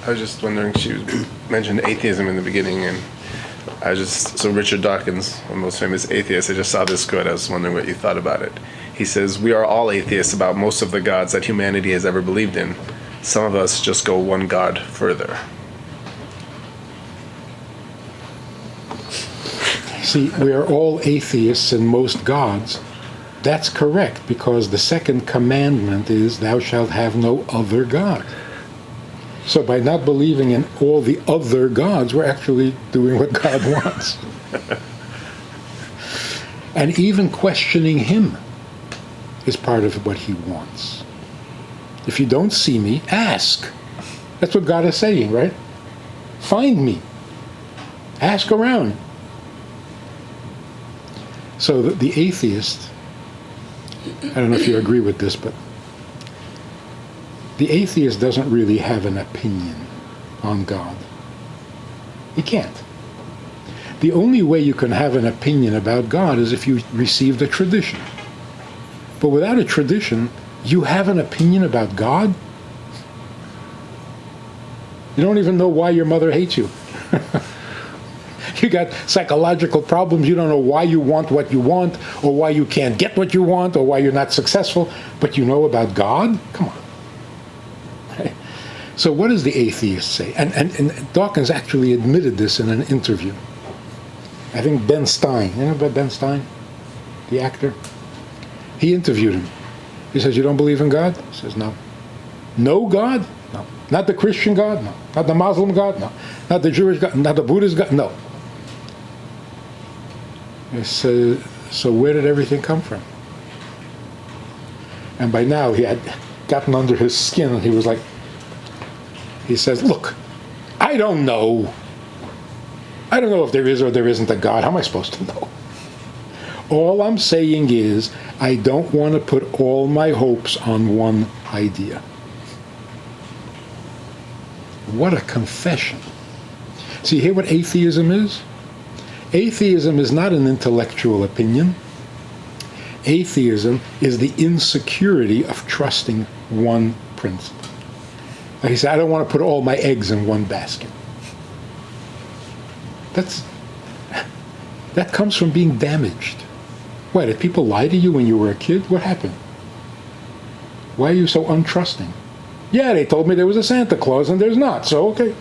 I was just wondering, she mentioned atheism in the beginning, and so Richard Dawkins, the most famous atheist, I just saw this quote. I was wondering what you thought about it. He says, "We are all atheists about most of the gods that humanity has ever believed in. Some of us just go one god further." See, we are all atheists in most gods. That's correct, because the second commandment is, thou shalt have no other god. So by not believing in all the other gods, we're actually doing what God wants. And even questioning him is part of what he wants. If you don't see me, ask. That's what God is saying, right? Find me. Ask around. So the atheist, I don't know if you agree with this, but the atheist doesn't really have an opinion on God. He can't. The only way you can have an opinion about God is if you received a tradition. But without a tradition, you have an opinion about God? You don't even know why your mother hates you. You got psychological problems. You don't know why you want what you want, or why you can't get what you want, or why you're not successful, but you know about God? Come on. Okay. So what does the atheist say? And Dawkins actually admitted this in an interview. I think Ben Stein, you know about Ben Stein, the actor? He interviewed him. He says, you don't believe in God? He says, no. No God? No. Not the Christian God? No. Not the Muslim God? No. Not the Jewish God? Not the Buddhist God? No. He says, so where did everything come from? And by now he had gotten under his skin, and he says, look, I don't know. I don't know if there is or there isn't a God. How am I supposed to know? All I'm saying is, I don't want to put all my hopes on one idea. What a confession. See, hear what atheism is? Atheism is not an intellectual opinion. Atheism is the insecurity of trusting one principle. Like he said, I don't want to put all my eggs in one basket. That comes from being damaged. Why, did people lie to you when you were a kid? What happened? Why are you so untrusting? Yeah, they told me there was a Santa Claus and there's not, so okay.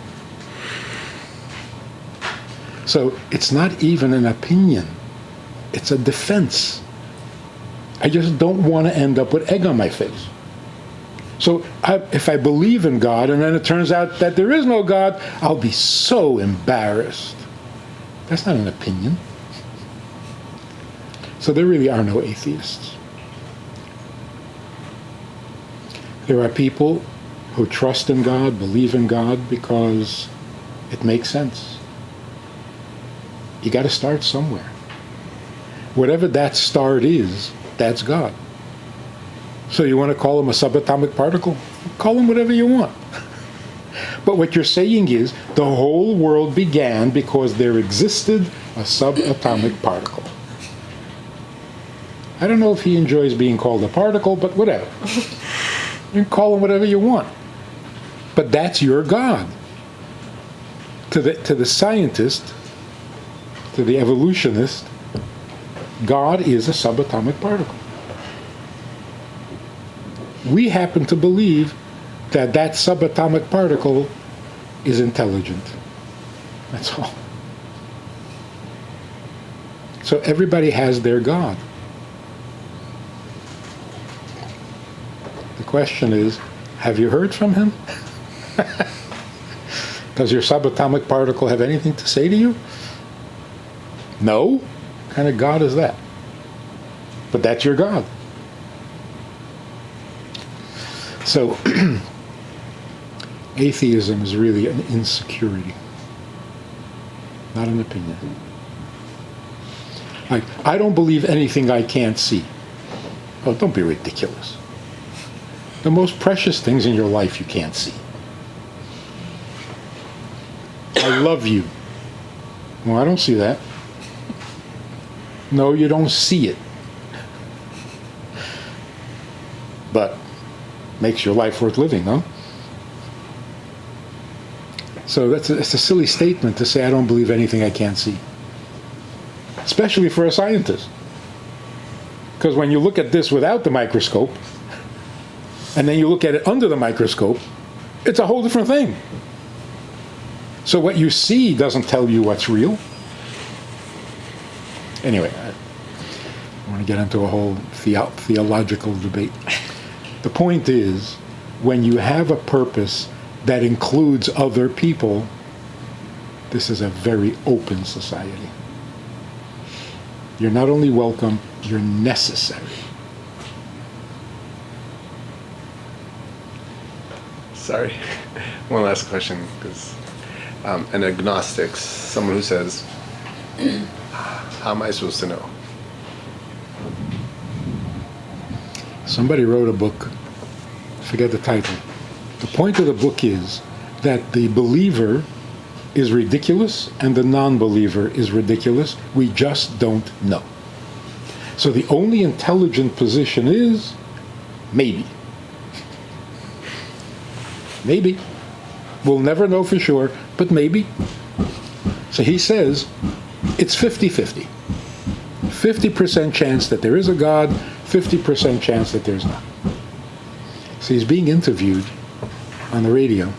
So it's not even an opinion. It's a defense. I just don't want to end up with egg on my face. So if I believe in God and then it turns out that there is no God, I'll be so embarrassed. That's not an opinion. So there really are no atheists. There are people who trust in God, believe in God because it makes sense. You got to start somewhere. Whatever that start is, that's God. So you want to call him a subatomic particle? Call him whatever you want. But what you're saying is the whole world began because there existed a subatomic particle. I don't know if he enjoys being called a particle, but whatever. You can call him whatever you want. But that's your God. To the scientist, to the evolutionist, God is a subatomic particle. We happen to believe that that subatomic particle is intelligent. That's all. So everybody has their God. The question is, have you heard from him? Does your subatomic particle have anything to say to you? No? What kind of God is that? But that's your God. So, atheism is really an insecurity, not an opinion. Like, I don't believe anything I can't see. Oh, don't be ridiculous. The most precious things in your life you can't see. I love you. Well, I don't see that. No, you don't see it. But makes your life worth living, no? So it's a silly statement to say I don't believe anything I can't see, especially for a scientist. Because when you look at this without the microscope, and then you look at it under the microscope, it's a whole different thing. So what you see doesn't tell you what's real. Anyway, I want to get into a whole theological debate. The point is, when you have a purpose that includes other people, this is a very open society. You're not only welcome, you're necessary. Sorry. One last question, because an agnostic, someone who says, how am I supposed to know? Somebody wrote a book, forget the title. The point of the book is that the believer is ridiculous and the non-believer is ridiculous. We just don't know. So the only intelligent position is maybe. Maybe. We'll never know for sure, but maybe. So he says it's 50-50. 50% chance that there is a God, 50% chance that there's not. So he's being interviewed on the radio.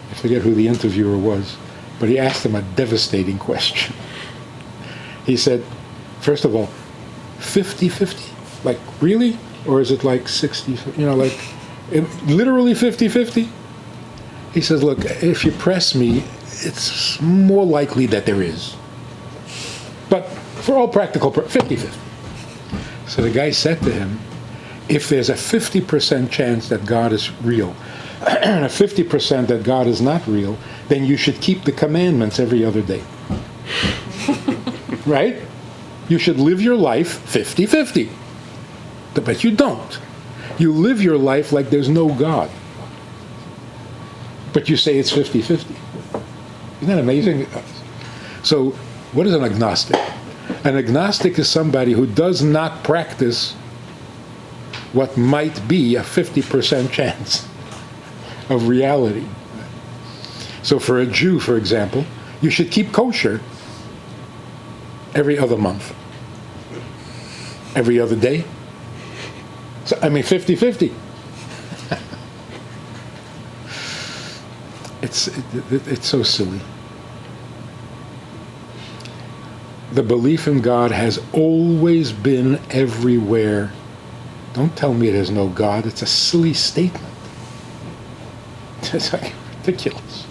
I forget who the interviewer was, but he asked him a devastating question. He said, first of all, 50-50? Like, really? Or is it like 60, like, literally 50-50? He says, look, if you press me, it's more likely that there is. But for all practical purposes, 50-50. So the guy said to him, if there's a 50% chance that God is real, and a 50% that God is not real, then you should keep the commandments every other day. Right? You should live your life 50-50. But you don't. You live your life like there's no God. But you say it's 50-50. Isn't that amazing? So, what is an agnostic? An agnostic is somebody who does not practice what might be a 50% chance of reality. So for a Jew, for example, you should keep kosher every other month. Every other day. So, 50-50. It's so silly. The belief in God has always been everywhere. Don't tell me there's no God. It's a silly statement. It's like ridiculous.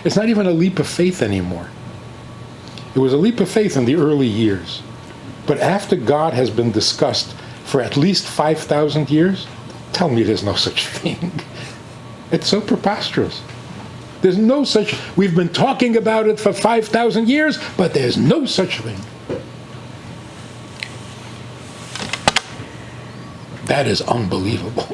It's not even a leap of faith anymore. It was a leap of faith in the early years. But after God has been discussed for at least 5,000 years, tell me there's no such thing. It's so preposterous. There's no such, we've been talking about it for 5,000 years, but there's no such thing. That is unbelievable.